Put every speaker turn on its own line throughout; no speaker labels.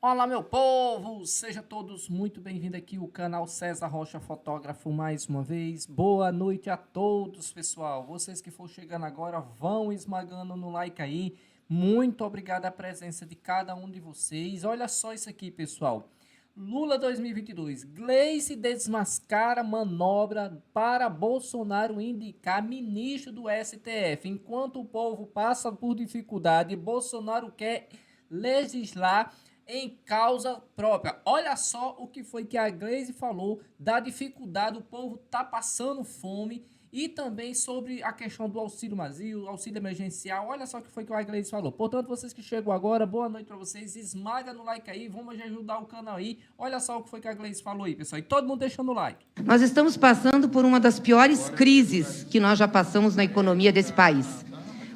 Olá, meu povo! Sejam todos muito bem-vindos aqui ao canal César Rocha Fotógrafo mais uma vez. Boa noite a todos, pessoal. Vocês que for chegando agora, vão esmagando no like aí. Muito obrigado a presença de cada um de vocês. Olha só isso aqui, pessoal. Lula 2022. Gleice desmascara manobra para Bolsonaro indicar ministro do STF. Enquanto o povo passa por dificuldade, Bolsonaro quer legislar em causa própria. Olha só o que foi que a Gleice falou da dificuldade, o povo tá passando fome, e também sobre a questão do auxílio Brasil, auxílio emergencial. Olha só o que foi que a Gleice falou. Portanto, vocês que chegam agora, boa noite para vocês, esmaga no like aí, vamos ajudar o canal aí. Olha só o que foi que a Gleice falou aí, pessoal, e todo mundo deixando o like.
Nós estamos passando por uma das piores crises que nós já passamos na economia desse país.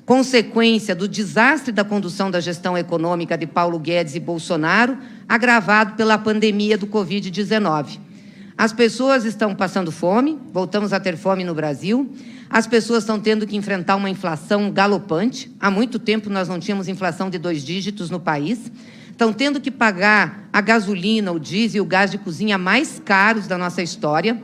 Consequência do desastre da condução da gestão econômica de Paulo Guedes e Bolsonaro, agravado pela pandemia do Covid-19. As pessoas estão passando fome, voltamos a ter fome no Brasil, as pessoas estão tendo que enfrentar uma inflação galopante, há muito tempo nós não tínhamos inflação de 2 dígitos no país, estão tendo que pagar a gasolina, o diesel e o gás de cozinha mais caros da nossa história,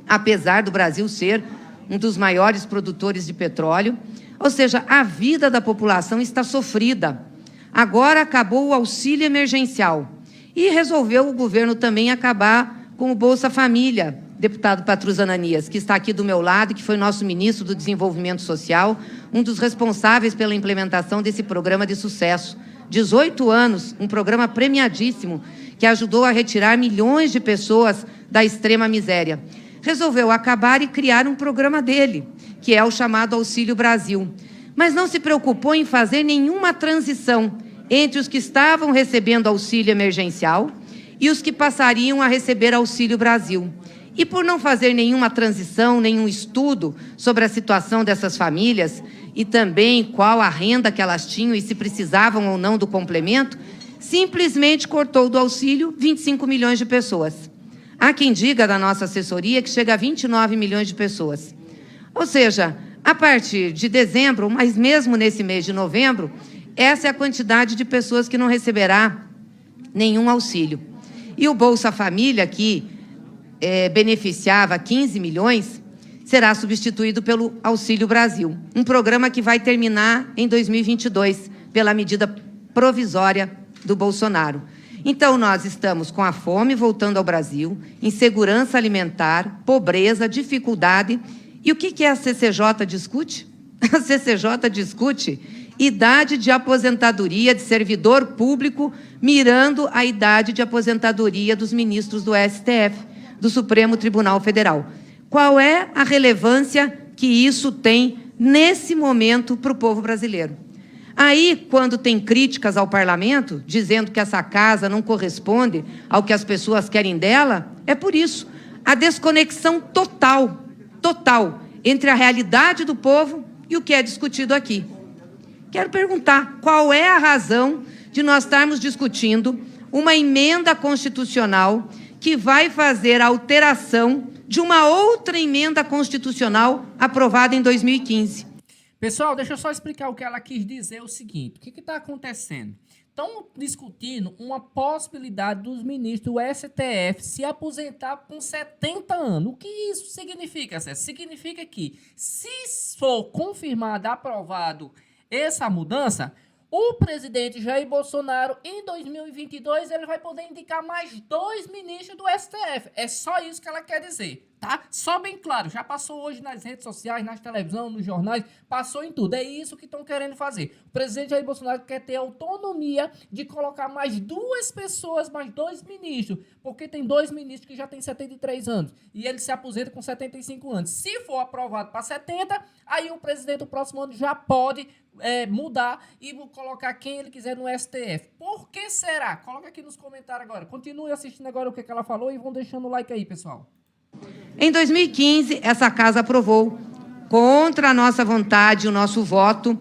apesar do Brasil ser um dos maiores produtores de petróleo. Ou seja, a vida da população está sofrida. Agora acabou o auxílio emergencial e resolveu o governo também acabar com o Bolsa Família, deputado Patrus Ananias, que está aqui do meu lado, que foi nosso ministro do Desenvolvimento Social, um dos responsáveis pela implementação desse programa de sucesso. 18 anos, um programa premiadíssimo, que ajudou a retirar milhões de pessoas da extrema miséria. Resolveu acabar e criar um programa dele, que é o chamado Auxílio Brasil. Mas não se preocupou em fazer nenhuma transição entre os que estavam recebendo auxílio emergencial e os que passariam a receber Auxílio Brasil. E por não fazer nenhuma transição, nenhum estudo sobre a situação dessas famílias e também qual a renda que elas tinham e se precisavam ou não do complemento, simplesmente cortou do auxílio 25 milhões de pessoas. Há quem diga da nossa assessoria que chega a 29 milhões de pessoas. Ou seja, a partir de dezembro, mas mesmo nesse mês de novembro, essa é a quantidade de pessoas que não receberá nenhum auxílio. E o Bolsa Família, que beneficiava 15 milhões, será substituído pelo Auxílio Brasil, um programa que vai terminar em 2022, pela medida provisória do Bolsonaro. Então, nós estamos com a fome voltando ao Brasil, insegurança alimentar, pobreza, dificuldade. E o que a CCJ discute? A CCJ discute idade de aposentadoria de servidor público, mirando a idade de aposentadoria dos ministros do STF, do Supremo Tribunal Federal. Qual é a relevância que isso tem, nesse momento, para o povo brasileiro? Aí, quando tem críticas ao parlamento, dizendo que essa casa não corresponde ao que as pessoas querem dela, é por isso. A desconexão total entre a realidade do povo e o que é discutido aqui. Quero perguntar, qual é a razão de nós estarmos discutindo uma emenda constitucional que vai fazer a alteração de uma outra emenda constitucional aprovada em 2015?
Pessoal, deixa eu só explicar o que ela quis dizer, o seguinte, o que está acontecendo? Estão discutindo uma possibilidade dos ministros do STF se aposentar com 70 anos. O que isso significa, César? Significa que, se for confirmado, aprovado essa mudança, o presidente Jair Bolsonaro, em 2022, ele vai poder indicar mais 2 ministros do STF. É só isso que ela quer dizer, tá? Só bem claro, já passou hoje nas redes sociais, nas televisões, nos jornais, passou em tudo. É isso que estão querendo fazer. O presidente Jair Bolsonaro quer ter autonomia de colocar mais 2 pessoas, mais 2 ministros, porque tem 2 ministros que já têm 73 anos e ele se aposenta com 75 anos. Se for aprovado para 70, aí o presidente do próximo ano já pode mudar e colocar quem ele quiser no STF. Por que será? Coloca aqui nos comentários agora. Continue assistindo agora o que ela falou e vão deixando o like aí, pessoal.
Em 2015, essa casa aprovou, contra a nossa vontade, o nosso voto,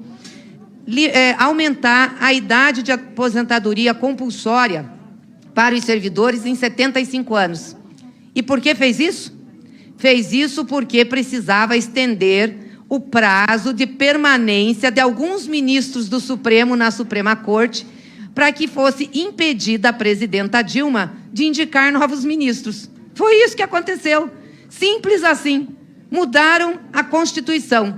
aumentar a idade de aposentadoria compulsória para os servidores em 75 anos. E por que fez isso? Fez isso porque precisava estender o prazo de permanência de alguns ministros do Supremo na Suprema Corte para que fosse impedida a presidenta Dilma de indicar novos ministros. Foi isso que aconteceu. Simples assim. Mudaram a Constituição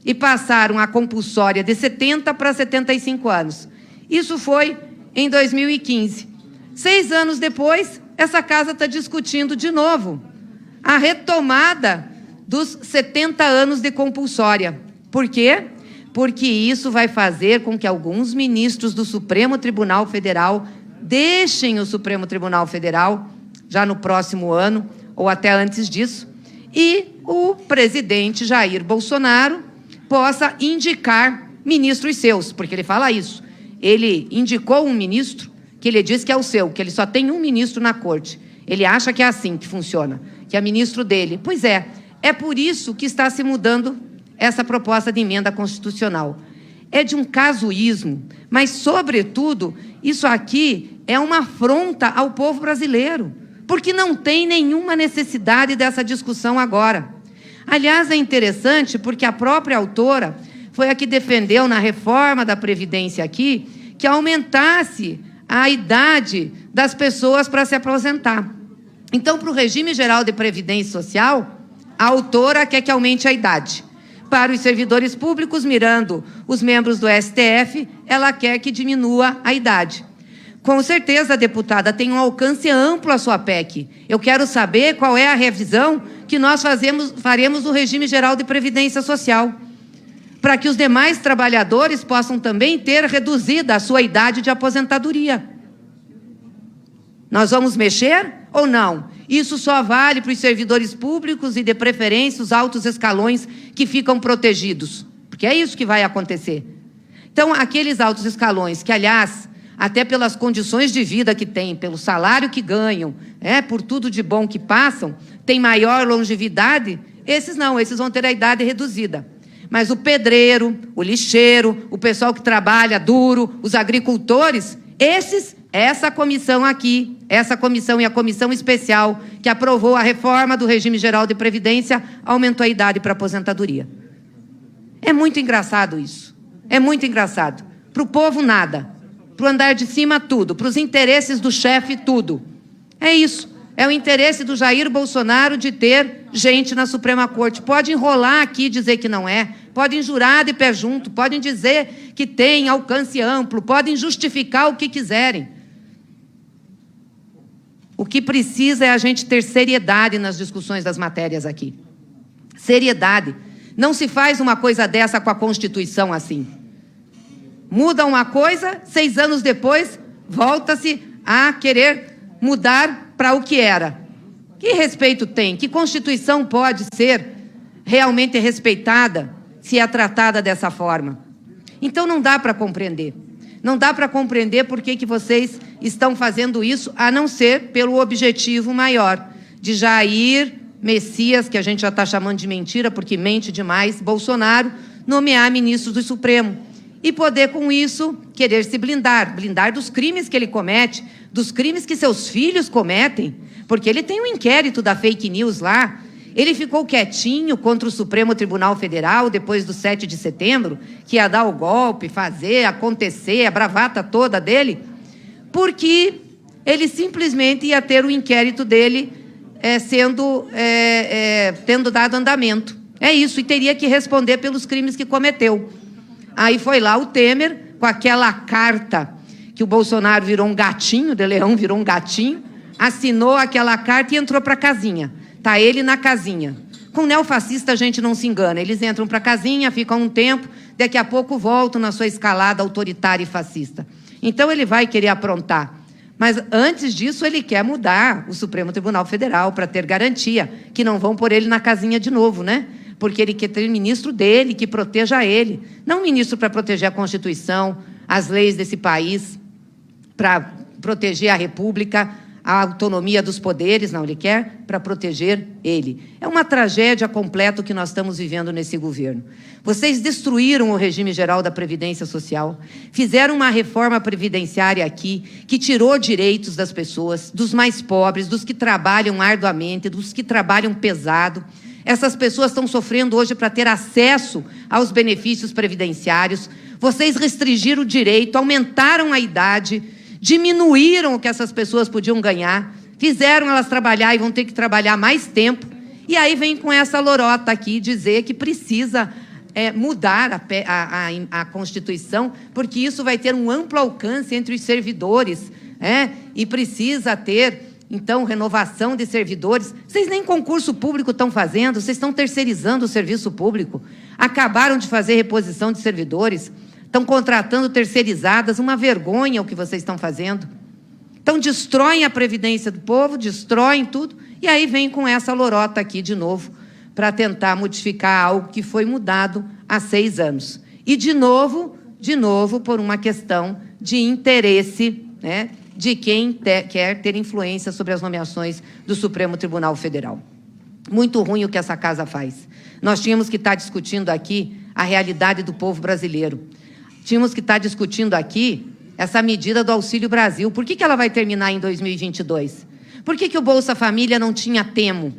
e passaram a compulsória de 70 para 75 anos. Isso foi em 2015. 6 anos depois, essa casa está discutindo de novo a retomada dos 70 anos de compulsória. Por quê? Porque isso vai fazer com que alguns ministros do Supremo Tribunal Federal deixem o Supremo Tribunal Federal já no próximo ano, ou até antes disso, e o presidente Jair Bolsonaro possa indicar ministros seus, porque ele fala isso. Ele indicou um ministro que ele diz que é o seu, que ele só tem um ministro na corte. Ele acha que é assim que funciona, que é ministro dele. Pois é por isso que está se mudando essa proposta de emenda constitucional. É de um casuísmo, mas, sobretudo, isso aqui é uma afronta ao povo brasileiro, porque não tem nenhuma necessidade dessa discussão agora. Aliás, é interessante porque a própria autora foi a que defendeu na reforma da Previdência aqui que aumentasse a idade das pessoas para se aposentar. Então, para o regime geral de Previdência Social, a autora quer que aumente a idade. Para os servidores públicos, mirando os membros do STF, ela quer que diminua a idade. Com certeza, deputada, tem um alcance amplo a sua PEC. Eu quero saber qual é a revisão que nós faremos do regime geral de Previdência Social, para que os demais trabalhadores possam também ter reduzida a sua idade de aposentadoria. Nós vamos mexer ou não? Isso só vale para os servidores públicos e, de preferência, os altos escalões que ficam protegidos, porque é isso que vai acontecer. Então, aqueles altos escalões que, aliás, até pelas condições de vida que têm, pelo salário que ganham, por tudo de bom que passam, têm maior longevidade, esses não, esses vão ter a idade reduzida. Mas o pedreiro, o lixeiro, o pessoal que trabalha duro, os agricultores, essa comissão aqui, essa comissão e a comissão especial que aprovou a reforma do regime geral de previdência, aumentou a idade para aposentadoria. É muito engraçado isso. É muito engraçado. Para o povo, nada. Para o andar de cima, tudo. Para os interesses do chefe, tudo. É isso. É o interesse do Jair Bolsonaro de ter gente na Suprema Corte. Pode enrolar aqui e dizer que não é. Podem jurar de pé junto. Podem dizer que tem alcance amplo. Podem justificar o que quiserem. O que precisa é a gente ter seriedade nas discussões das matérias aqui. Seriedade. Não se faz uma coisa dessa com a Constituição assim. Muda uma coisa, 6 anos depois, volta-se a querer mudar para o que era. Que respeito tem? Que Constituição pode ser realmente respeitada se é tratada dessa forma? Então não dá para compreender. Não dá para compreender por que vocês estão fazendo isso, a não ser pelo objetivo maior, de Jair Messias, que a gente já está chamando de mentira, porque mente demais, Bolsonaro, nomear ministros do Supremo. E poder, com isso, querer se blindar dos crimes que ele comete, dos crimes que seus filhos cometem, porque ele tem um inquérito da fake news lá. Ele ficou quietinho contra o Supremo Tribunal Federal depois do 7 de setembro, que ia dar o golpe, fazer, acontecer, a bravata toda dele, porque ele simplesmente ia ter o inquérito dele tendo dado andamento. É isso, e teria que responder pelos crimes que cometeu. Aí foi lá o Temer, com aquela carta que o Bolsonaro virou um gatinho, de leão virou um gatinho, assinou aquela carta e entrou para a casinha. Está ele na casinha. Com neofascista a gente não se engana. Eles entram para a casinha, ficam um tempo, daqui a pouco voltam na sua escalada autoritária e fascista. Então ele vai querer aprontar. Mas antes disso ele quer mudar o Supremo Tribunal Federal para ter garantia que não vão pôr ele na casinha de novo, né? Porque ele quer ter ministro dele, que proteja ele. Não um ministro para proteger a Constituição, as leis desse país, para proteger a República, a autonomia dos poderes, não, ele quer para proteger ele. É uma tragédia completa o que nós estamos vivendo nesse governo. Vocês destruíram o regime geral da Previdência Social, fizeram uma reforma previdenciária aqui, que tirou direitos das pessoas, dos mais pobres, dos que trabalham arduamente, dos que trabalham pesado, Essas pessoas estão sofrendo hoje para ter acesso aos benefícios previdenciários. Vocês restringiram o direito, aumentaram a idade, diminuíram o que essas pessoas podiam ganhar, fizeram elas trabalhar e vão ter que trabalhar mais tempo. E aí vem com essa lorota aqui dizer que precisa mudar a Constituição, porque isso vai ter um amplo alcance entre os servidores, e precisa ter, então, renovação de servidores. Vocês nem concurso público estão fazendo, vocês estão terceirizando o serviço público, acabaram de fazer reposição de servidores, estão contratando terceirizadas, uma vergonha o que vocês estão fazendo. Então, destroem a Previdência do povo, destroem tudo, e aí vem com essa lorota aqui de novo, para tentar modificar algo que foi mudado há 6 anos. E, de novo, por uma questão de interesse, de quem quer ter influência sobre as nomeações do Supremo Tribunal Federal. Muito ruim o que essa casa faz. Nós tínhamos que estar discutindo aqui a realidade do povo brasileiro. Tínhamos que estar discutindo aqui essa medida do Auxílio Brasil. Por que ela vai terminar em 2022? Por que o Bolsa Família não tinha termo?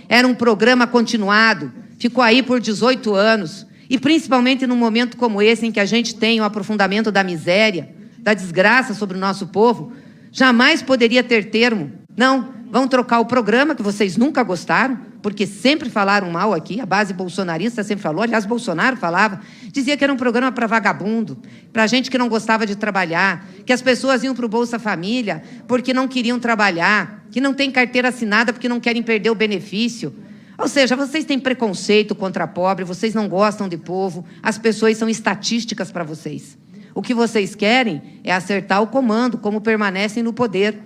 Era um programa continuado, ficou aí por 18 anos, e principalmente num momento como esse, em que a gente tem o aprofundamento da miséria, da desgraça sobre o nosso povo, jamais poderia ter termo. Não, vão trocar o programa, que vocês nunca gostaram, porque sempre falaram mal aqui, a base bolsonarista sempre falou, aliás, Bolsonaro falava, dizia que era um programa para vagabundo, para gente que não gostava de trabalhar, que as pessoas iam para o Bolsa Família porque não queriam trabalhar, que não tem carteira assinada porque não querem perder o benefício. Ou seja, vocês têm preconceito contra pobre, vocês não gostam de povo, as pessoas são estatísticas para vocês. O que vocês querem é acertar o comando, como permanecem no poder,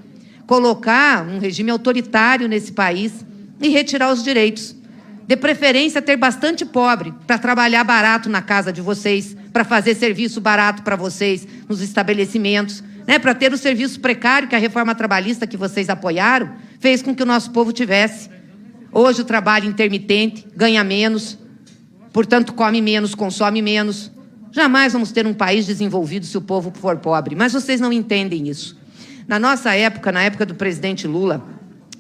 colocar um regime autoritário nesse país e retirar os direitos. De preferência, ter bastante pobre para trabalhar barato na casa de vocês, para fazer serviço barato para vocês nos estabelecimentos, para ter o serviço precário que a reforma trabalhista que vocês apoiaram fez com que o nosso povo tivesse. Hoje o trabalho intermitente ganha menos, portanto come menos, consome menos. Jamais vamos ter um país desenvolvido se o povo for pobre, mas vocês não entendem isso. Na nossa época, na época do presidente Lula,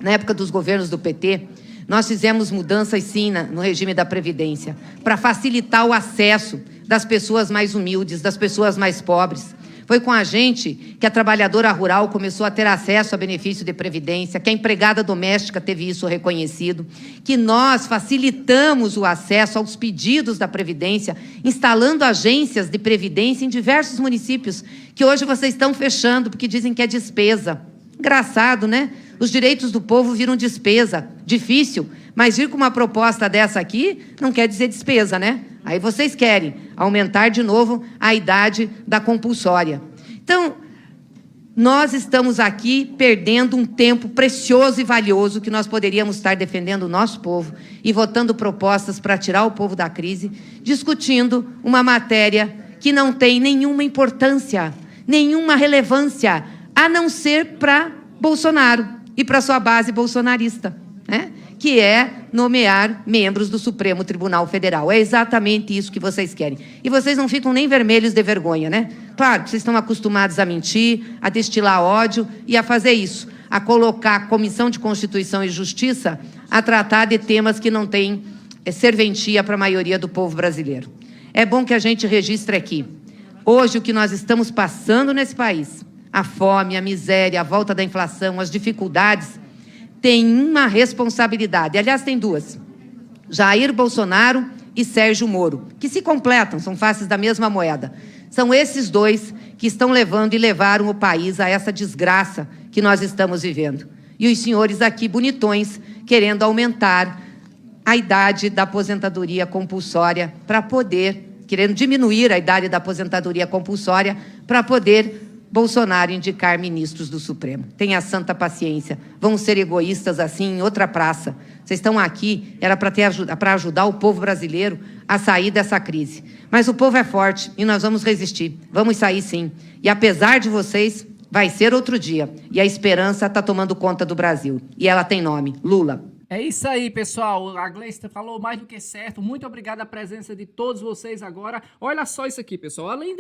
na época dos governos do PT, nós fizemos mudanças, sim, no regime da Previdência, para facilitar o acesso das pessoas mais humildes, das pessoas mais pobres. Foi com a gente que a trabalhadora rural começou a ter acesso a benefício de Previdência, que a empregada doméstica teve isso reconhecido, que nós facilitamos o acesso aos pedidos da Previdência, instalando agências de Previdência em diversos municípios, que hoje vocês estão fechando, porque dizem que é despesa. Engraçado, né? Os direitos do povo viram despesa. Difícil, mas vir com uma proposta dessa aqui não quer dizer despesa, né? Aí vocês querem aumentar de novo a idade da compulsória. Então, nós estamos aqui perdendo um tempo precioso e valioso que nós poderíamos estar defendendo o nosso povo e votando propostas para tirar o povo da crise, discutindo uma matéria que não tem nenhuma importância, nenhuma relevância, a não ser para Bolsonaro e para sua base bolsonarista, que é nomear membros do Supremo Tribunal Federal. É exatamente isso que vocês querem. E vocês não ficam nem vermelhos de vergonha, né? Claro que vocês estão acostumados a mentir, a destilar ódio e a fazer isso, a colocar a Comissão de Constituição e Justiça a tratar de temas que não têm serventia para a maioria do povo brasileiro. É bom que a gente registre aqui. Hoje, o que nós estamos passando nesse país, a fome, a miséria, a volta da inflação, as dificuldades, tem uma responsabilidade. Aliás, tem duas. Jair Bolsonaro e Sérgio Moro, que se completam, são faces da mesma moeda. São esses dois que estão levando e levaram o país a essa desgraça que nós estamos vivendo. E os senhores aqui, bonitões, querendo aumentar a idade da aposentadoria compulsória para poder, querendo diminuir a idade da aposentadoria compulsória para poder Bolsonaro indicar ministros do Supremo. Tenha santa paciência. Vão ser egoístas assim em outra praça. Vocês estão aqui, era para ajudar o povo brasileiro a sair dessa crise. Mas o povo é forte e nós vamos resistir. Vamos sair sim. E apesar de vocês, vai ser outro dia. E a esperança está tomando conta do Brasil. E ela tem nome: Lula.
É isso aí, pessoal. A Gleice falou mais do que certo. Muito obrigado a presença de todos vocês agora. Olha só isso aqui, pessoal. Além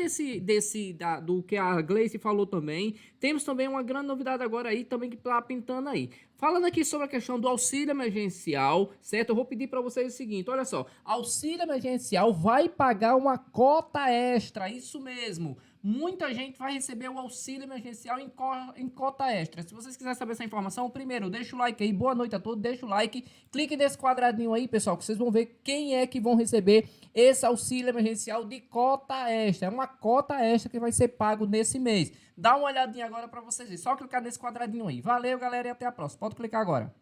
do que a Gleice falou também, temos também uma grande novidade agora aí, também que tá pintando aí. Falando aqui sobre a questão do auxílio emergencial, certo? Eu vou pedir para vocês o seguinte, olha só. Auxílio emergencial vai pagar uma cota extra, isso mesmo. Muita gente vai receber o auxílio emergencial em cota extra. Se vocês quiserem saber essa informação, primeiro, deixa o like aí. Boa noite a todos, deixa o like. Clique nesse quadradinho aí, pessoal, que vocês vão ver quem é que vão receber esse auxílio emergencial de cota extra. É uma cota extra que vai ser pago nesse mês. Dá uma olhadinha agora para vocês verem. Só clicar nesse quadradinho aí. Valeu, galera, e até a próxima. Pode clicar agora.